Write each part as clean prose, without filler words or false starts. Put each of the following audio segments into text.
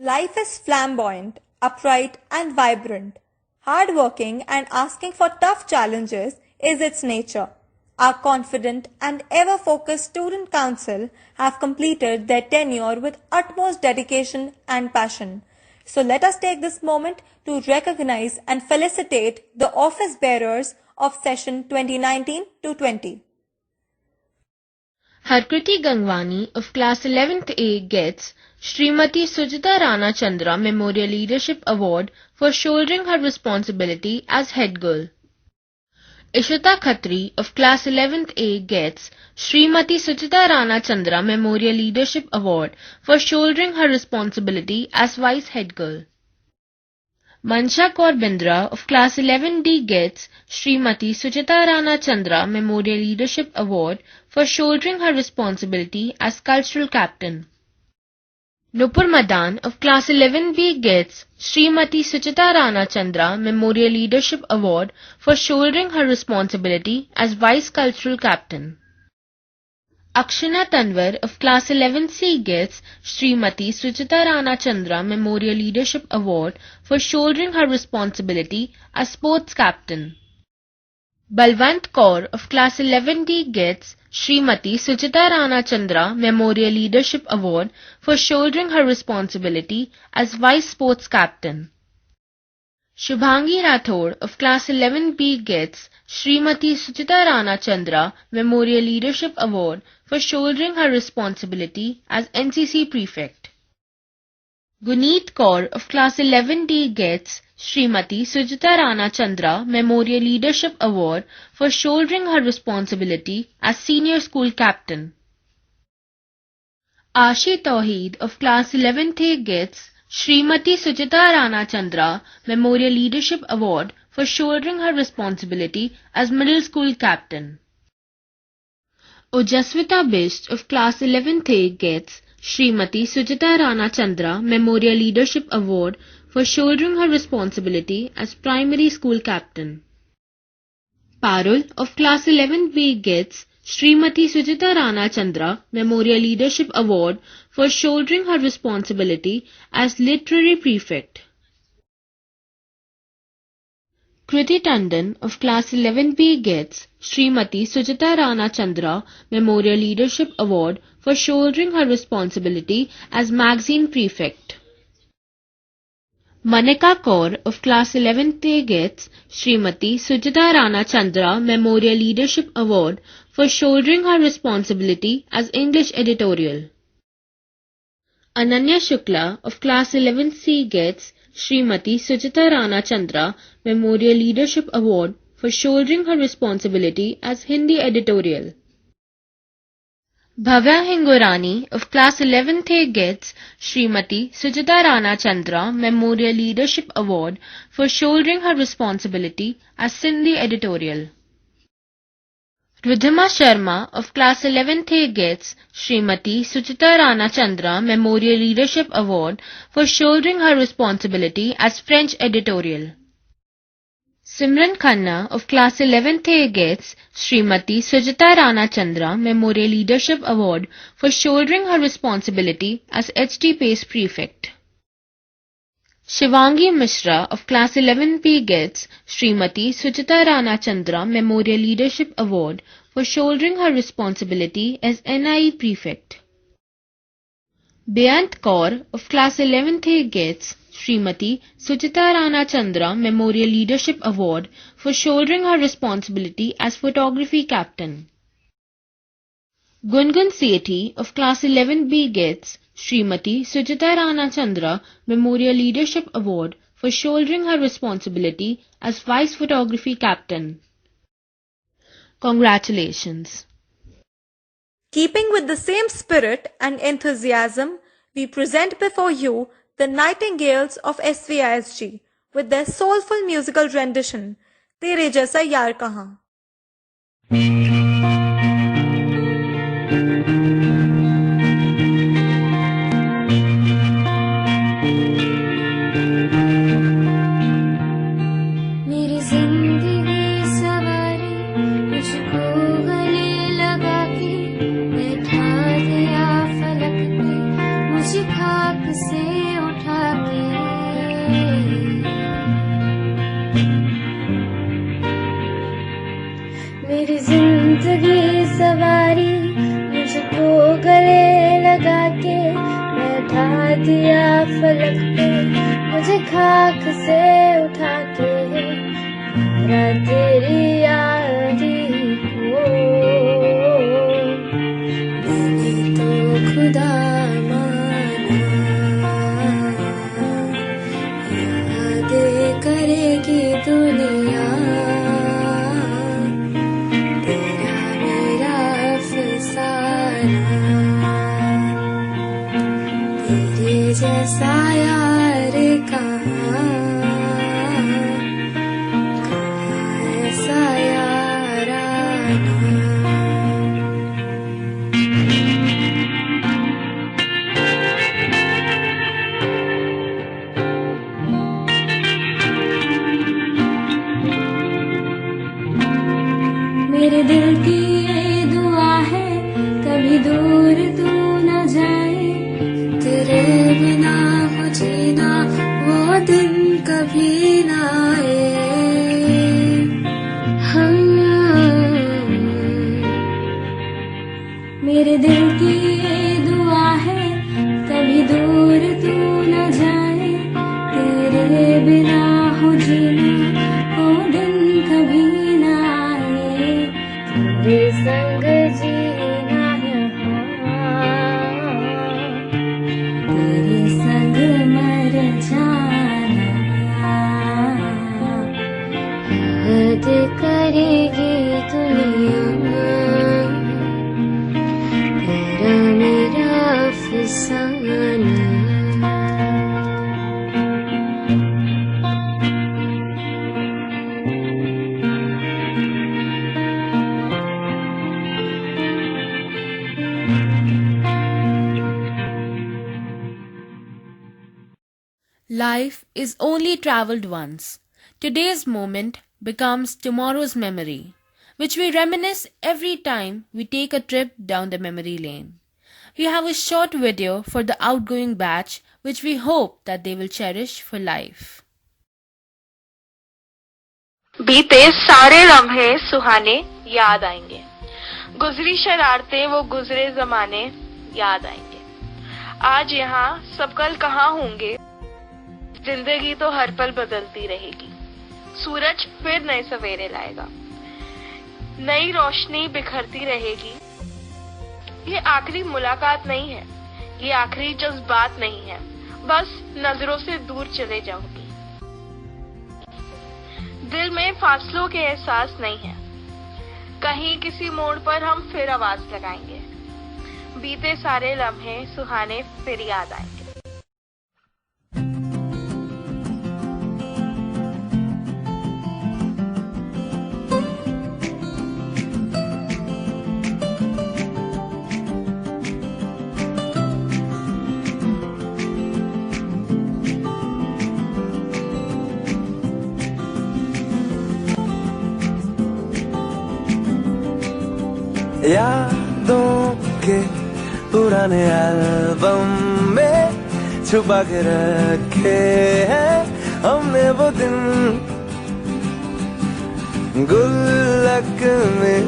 Life is flamboyant, upright, and vibrant. Hardworking and asking for tough challenges is its nature. Our confident and ever focused student council have completed their tenure with utmost dedication and passion. So let us take this moment to recognize and felicitate the office bearers of session 2019 to 20. Harkriti Gangwani of class 11th A gets Srimati Sujita Rana Chandra Memorial Leadership Award for shouldering her responsibility as head girl. Ishita Khatri of class 11th A gets Srimati Sujita Rana Chandra Memorial Leadership Award for shouldering her responsibility as vice head girl. Mansha Kaur Bindra of class 11D gets Srimati Suchita Rana Chandra Memorial Leadership Award for shouldering her responsibility as cultural captain. Nupur Madan of class 11B gets Srimati Suchita Rana Chandra Memorial Leadership Award for shouldering her responsibility as vice cultural captain. Akshana Tanwar of class 11C gets Srimati Sujita Rana Chandra Memorial Leadership Award for shouldering her responsibility as sports captain. Balwant Kaur of class 11D gets Srimati Sujita Rana Chandra Memorial Leadership Award for shouldering her responsibility as vice sports captain. Shubhangi Rathod of class 11B gets Srimati Suchita Rana Chandra Memorial Leadership Award for shouldering her responsibility as NCC prefect. Guneet Kaur of class 11D gets Srimati Sujita Rana Chandra Memorial Leadership Award for shouldering her responsibility as senior school captain. Ashi Tawheed of class 11th A gets Srimati Sujita Rana Chandra Memorial Leadership Award for shouldering her responsibility as middle school captain. Ojaswita Bisht of class 11th A gets Srimati Sujita Rana Chandra Memorial Leadership Award for shouldering her responsibility as primary school captain. Parul of class 11B gets Srimati Sujita Rana Chandra Memorial Leadership Award for shouldering her responsibility as literary prefect. Kriti Tandon of class 11B gets Srimati Sujita Rana Chandra Memorial Leadership Award for shouldering her responsibility as magazine prefect. Manika Kaur of class 11th A gets Srimati Sujita Rana Chandra Memorial Leadership Award for shouldering her responsibility as English editorial. Ananya Shukla of class 11C gets Srimati Sujita Rana Chandra Memorial Leadership Award for shouldering her responsibility as Hindi editorial. Bhavya Hingorani of class 11th A gets Srimati Sujita Rana Chandra Memorial Leadership Award for shouldering her responsibility as Sindhi editorial. Ridhima Sharma of class 11th A gets Srimati Suchita Rana Chandra Memorial Leadership Award for shouldering her responsibility as French editorial. Simran Khanna of class 11th A gets Srimati Sujita Rana Chandra Memorial Leadership Award for shouldering her responsibility as HT Pace prefect. Shivangi Mishra of class 11B gets Srimati Suchita Rana Chandra Memorial Leadership Award for shouldering her responsibility as NIE prefect. Beyant Kaur of class 11th A gets Srimati Suchita Rana Chandra Memorial Leadership Award for shouldering her responsibility as photography captain. Gungun Sethi of class 11B gets Srimati Sujita Rana Chandra Memorial Leadership Award for shouldering her responsibility as vice photography captain. Congratulations. Keeping with the same spirit and enthusiasm, we present before you the Nightingales of SVISG with their soulful musical rendition, Tere Jaisa Yaar Kahan. खाक से उठा मेरी जिंदगी सवारी मुझको गले लगा के बैठा दिया फलक पे, मुझे खाक से उठा के मारा तेरी यारी को। मैंने तो खुदा माना, याद करेगी दुनिया तेरा मेरा अफसाना। तेरे जैसा यार कहाँ, कहाँ ऐसा याराना। मेरे दिल की ये दुआ है कभी दूर तू न जाए, तेरे बिना मुझे ना वो दिन कभी ना आए। हाँ, मेरे दिल की ये दुआ है कभी दूर तू न जाए, तेरे बिना हो जीना वो दिन कभी ना आए। तेरे संग जीना यहाँ, तेरे संग मर जाना, याद करेगी दुनिया तेरा मेरा अफसाना। Life is only travelled once. Today's moment becomes tomorrow's memory, which we reminisce every time we take a trip down the memory lane. We have a short video for the outgoing batch, which we hope that they will cherish for life. बीते सारे लम्हे सुहाने याद आएंगे, गुजरी शरारतें वो गुजरे जमाने याद आएंगे। आज यहाँ सब कल कहाँ होंगे, जिंदगी तो हर पल बदलती रहेगी। सूरज फिर नए सवेरे लाएगा, नई रोशनी बिखरती रहेगी। ये आखिरी मुलाकात नहीं है, ये आखिरी जज्बात नहीं है, बस नजरों से दूर चले जाओगी। दिल में फासलों के एहसास नहीं है, कहीं किसी मोड़ पर हम फिर आवाज लगाएंगे। बीते सारे लम्हे सुहाने फिर याद आएंगे। यादों के पुराने एल्बम में छुपा के रखे हैं हमने वो दिन, गुल्लक में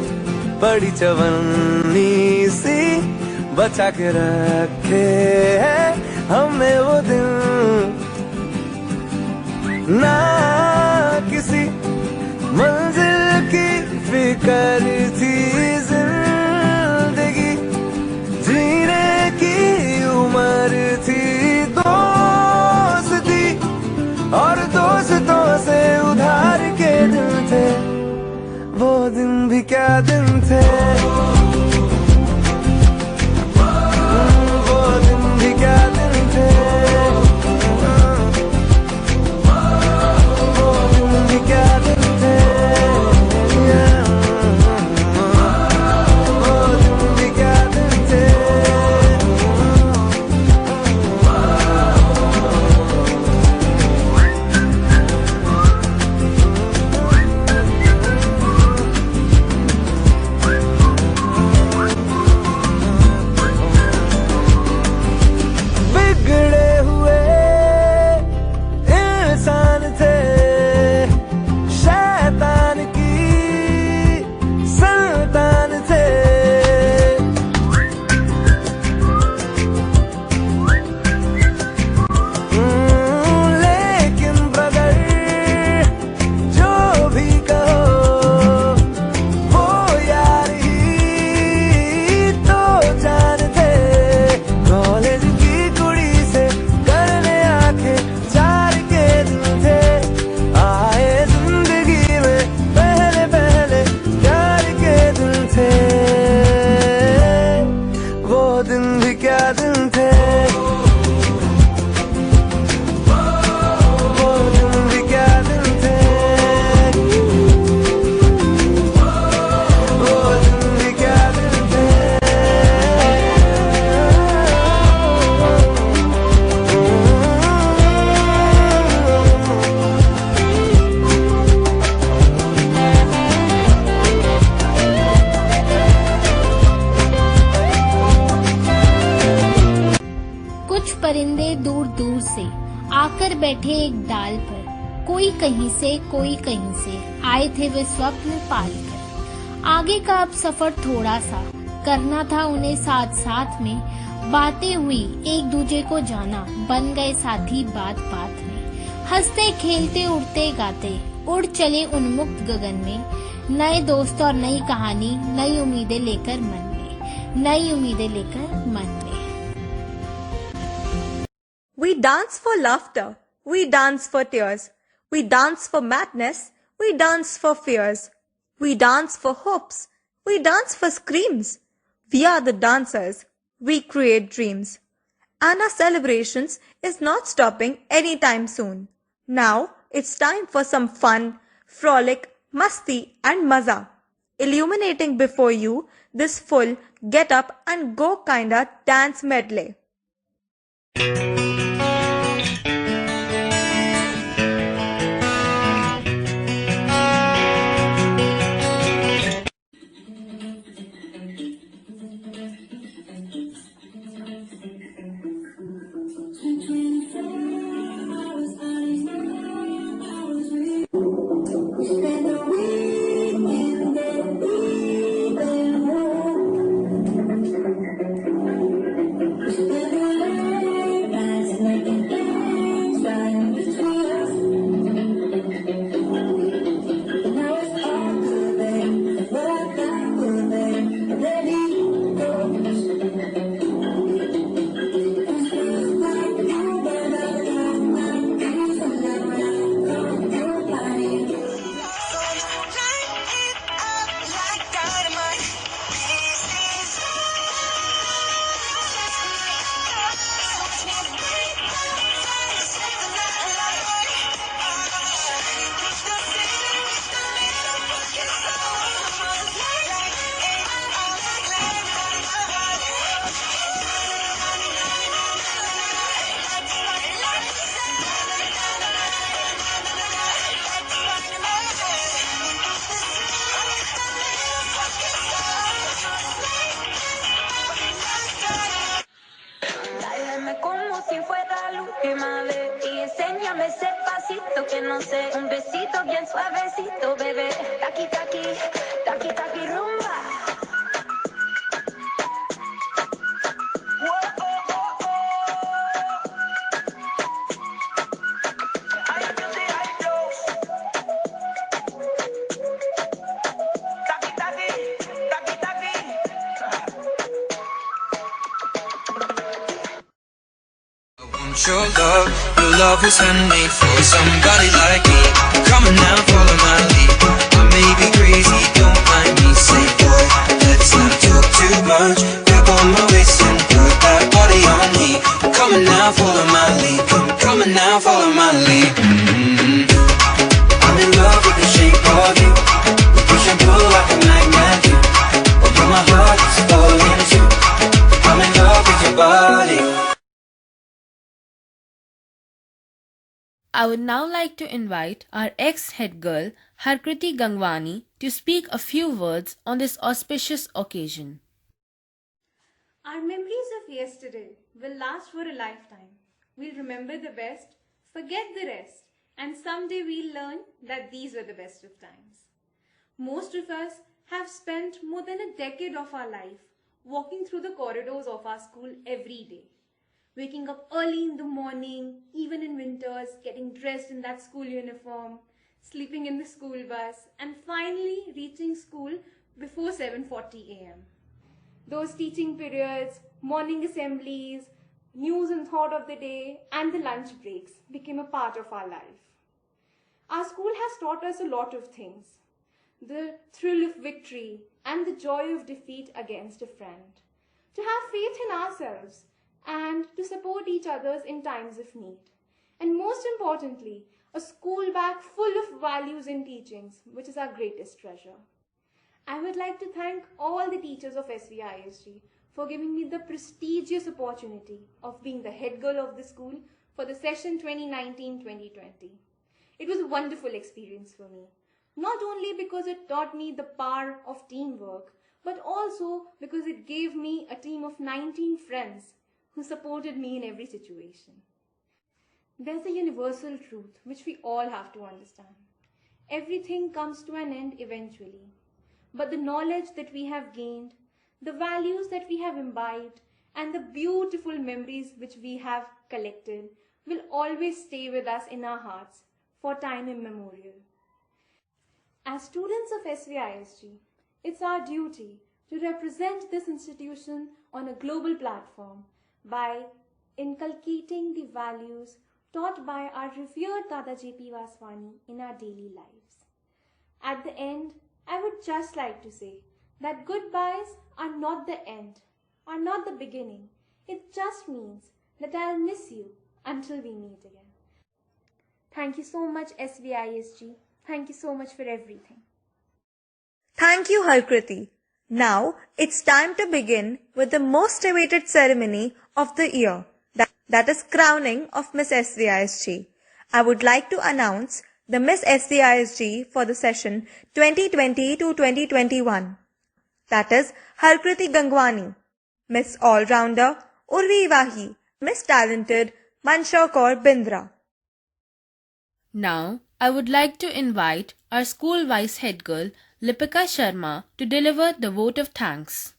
पड़ी चवन्नी सी बचा के रखे हैं हमने वो दिन। ना किसी मंजिल की फिकर थी, जिंदगी जीने की उम्र थी। दोस्ती और दोस्तों से उधार के दिन थे, वो दिन भी क्या दिन थे, वो दिन भी क्या दिन थे। दूर दूर से आकर बैठे एक डाल पर, कोई कहीं से कोई कहीं से आए थे वे स्वप्न पाल कर। आगे का अब सफर थोड़ा सा करना था उन्हें साथ साथ में, बातें हुई एक दूजे को जाना, बन गए साथी बात बात में। हंसते खेलते उड़ते गाते उड़ चले उन्मुक्त गगन में, नए दोस्त और नई कहानी, नई उम्मीदें लेकर मन में, नई उम्मीदें लेकर मन में। We dance for laughter, we dance for tears, we dance for madness, we dance for fears, we dance for hopes, we dance for screams. We are the dancers, we create dreams. And our celebrations is not stopping anytime soon. Now it's time for some fun, frolic, masti and maza. Illuminating before you this full get up and go kinda dance medley. Dáleme como si fuera la última vez y enséñame ese pasito que no sé, un besito bien suavecito, bebé. Taqui taqui, taqui taqui rumba. Your love was handmade for somebody like me. Come on now, follow my lead. I may be crazy, don't mind me. Say boy, let's not talk too much. Grab on my waist and put that body on me. Come on now, follow my lead. Come on now, follow my lead. I'm in love with the shape of you. We push and pull like a magnet do. Although my heart is falling too. I'm in love with your body. I would now like to invite our ex-head girl, Harkriti Gangwani, to speak a few words on this auspicious occasion. Our memories of yesterday will last for a lifetime. We'll remember the best, forget the rest, and someday we'll learn that these were the best of times. Most of us have spent more than a decade of our life walking through the corridors of our school every day. Waking up early in the morning, even in winters, getting dressed in that school uniform, sleeping in the school bus, and finally reaching school before 7:40 a.m. Those teaching periods, morning assemblies, news and thought of the day, and the lunch breaks became a part of our life. Our school has taught us a lot of things. The thrill of victory and the joy of defeat against a friend. To have faith in ourselves and to support each other in times of need. And most importantly, a school bag full of values and teachings, which is our greatest treasure. I would like to thank all the teachers of SVISG for giving me the prestigious opportunity of being the head girl of the school for the session 2019-2020. It was a wonderful experience for me, not only because it taught me the power of teamwork, but also because it gave me a team of 19 friends who supported me in every situation. there's a universal truth which we all have to understand. Everything comes to an end eventually. But the knowledge that we have gained, the values that we have imbibed, and the beautiful memories which we have collected will always stay with us in our hearts for time immemorial. As students of SVISG, it's our duty to represent this institution on a global platform by inculcating the values taught by our revered Dada J.P. Vaswani in our daily lives. At the end, I would just like to say that goodbyes are not the end, are not the beginning. It just means that I'll miss you until we meet again. Thank you so much, SVISG. Thank you so much for everything. Thank you, Harkriti. Now it's time to begin with the most awaited ceremony of the year, that is crowning of Miss SVISG. I would like to announce the Miss SVISG for the session 2020 to 2021. That is Harkriti Gangwani, Miss All-Rounder Urvi Wahi, Miss Talented Mansha Kaur Bindra. Now, I would like to invite our school vice head girl, Lipika Sharma, to deliver the vote of thanks.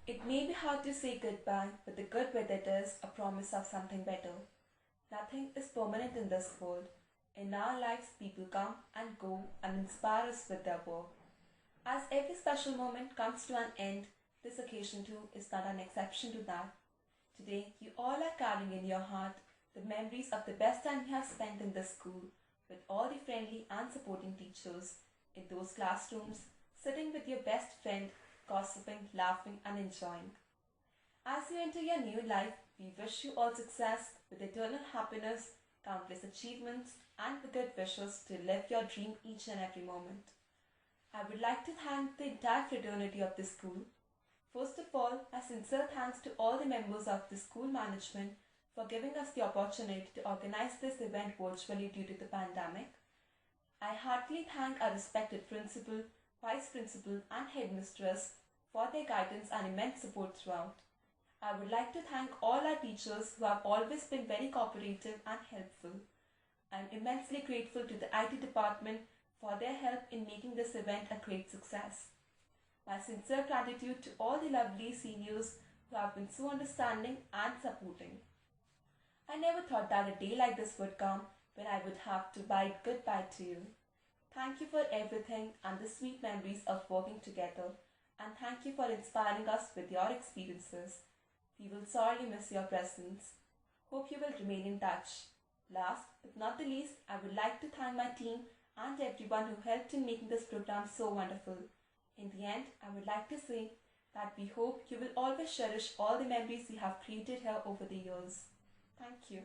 It may be hard to say goodbye, but the good with it is a promise of something better. Nothing is permanent in this world. In our lives, people come and go and inspire us with their work. As every special moment comes to an end, this occasion too is not an exception to that. Today, you all are carrying in your heart the memories of the best time you have spent in this school, with all the friendly and supporting teachers, in those classrooms, sitting with your best friend, gossiping, laughing and enjoying. As you enter your new life, we wish you all success with eternal happiness, countless achievements and the good wishes to live your dream each and every moment. I would like to thank the entire fraternity of the school. First of all, a sincere thanks to all the members of the school management for giving us the opportunity to organize this event virtually due to the pandemic. I heartily thank our respected principal, vice principal and headmistress for their guidance and immense support throughout. I would like to thank all our teachers who have always been very cooperative and helpful. I am immensely grateful to the IT department for their help in making this event a great success. My sincere gratitude to all the lovely seniors who have been so understanding and supporting. I never thought that a day like this would come when I would have to bid goodbye to you. Thank you for everything and the sweet memories of working together, and thank you for inspiring us with your experiences. We will sorely miss your presence. Hope you will remain in touch. Last but not the least, I would like to thank my team and everyone who helped in making this program so wonderful. In the end, I would like to say that we hope you will always cherish all the memories we have created here over the years. Thank you.